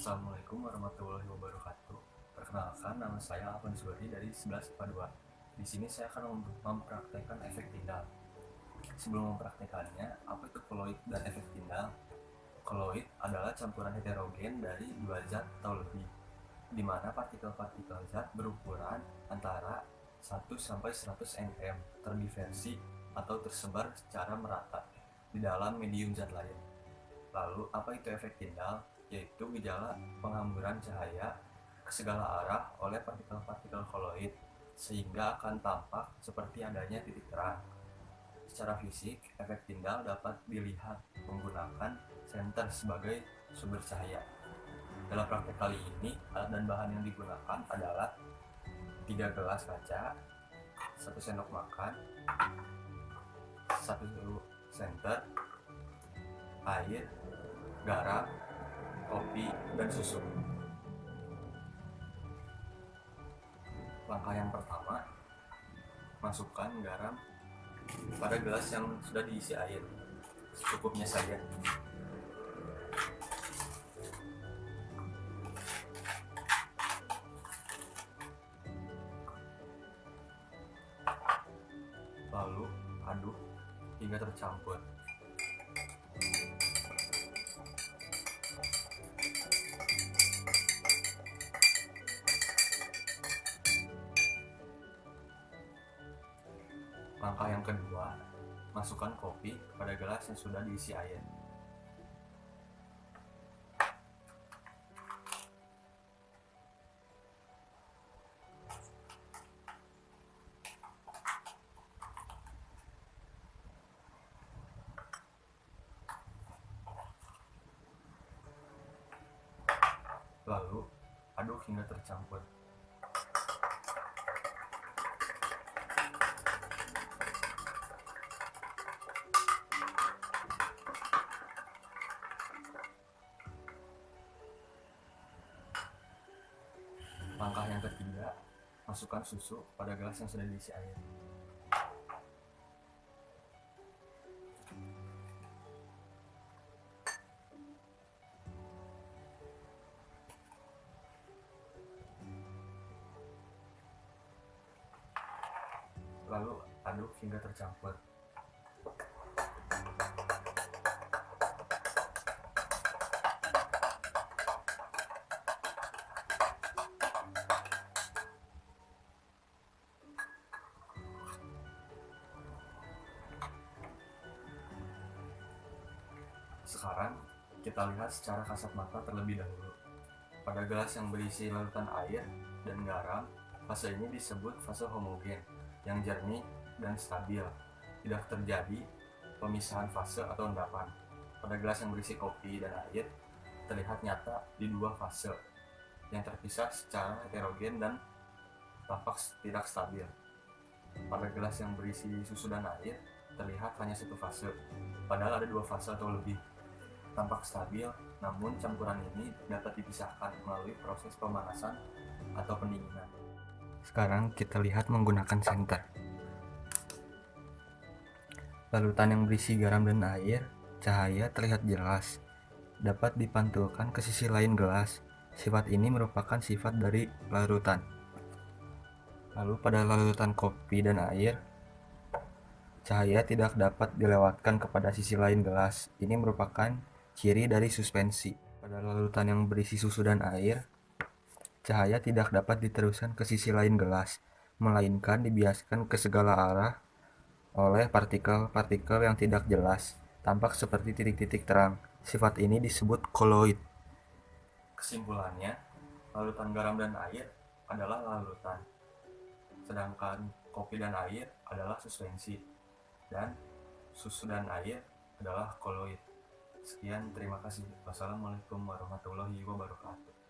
Assalamualaikum warahmatullahi wabarakatuh. Perkenalkan, nama saya Alvan Zuhri dari 11 IPA 2. Di sini saya akan mempraktekkan efek tindal. Sebelum mempraktekannya, apa itu koloid dan efek tindal? Koloid adalah campuran heterogen dari dua zat atau lebih, di mana partikel-partikel zat berukuran antara 1 sampai 100 nm terdiversi atau tersebar secara merata di dalam medium zat lain. Lalu, apa itu efek tindal? Yaitu gejala penghamburan cahaya ke segala arah oleh partikel-partikel koloid, sehingga akan tampak seperti adanya titik terang. Secara fisik, efek tindal dapat dilihat menggunakan senter sebagai sumber cahaya. Dalam praktek kali ini, alat dan bahan yang digunakan adalah 3 gelas kaca, 1 sendok makan, 1 senter, air, garam, kopi, dan susu. Langkah yang pertama, masukkan garam pada gelas yang sudah diisi air, secukupnya saja. Lalu aduk hingga tercampur. Langkah yang kedua, masukkan kopi pada gelas yang sudah diisi air. Lalu aduk hingga tercampur. Langkah yang ketiga, masukkan susu pada gelas yang sudah diisi air. Lalu aduk hingga tercampur. Sekarang kita lihat secara kasat mata terlebih dahulu. Pada gelas yang berisi larutan air dan garam, fase ini disebut fase homogen, yang jernih dan stabil. Tidak terjadi pemisahan fase atau endapan. Pada gelas yang berisi kopi dan air, terlihat nyata di dua fase yang terpisah secara heterogen dan tampak tidak stabil. Pada gelas yang berisi susu dan air, terlihat hanya satu fase, padahal ada dua fase atau lebih. Tampak stabil, namun campuran ini dapat dipisahkan melalui proses pemanasan atau pendinginan. Sekarang kita lihat menggunakan senter. Larutan yang berisi garam dan air, cahaya terlihat jelas, dapat dipantulkan ke sisi lain gelas. Sifat ini merupakan sifat dari larutan. Lalu pada larutan kopi dan air, cahaya tidak dapat dilewatkan kepada sisi lain gelas. Ini merupakan ciri dari suspensi. Pada larutan yang berisi susu dan air, cahaya tidak dapat diteruskan ke sisi lain gelas, melainkan dibiaskan ke segala arah oleh partikel-partikel yang tidak jelas, tampak seperti titik-titik terang. Sifat ini disebut koloid. Kesimpulannya, larutan garam dan air adalah larutan, sedangkan kopi dan air adalah suspensi, dan susu dan air adalah koloid. Sekian, terima kasih. Wassalamualaikum warahmatullahi wabarakatuh.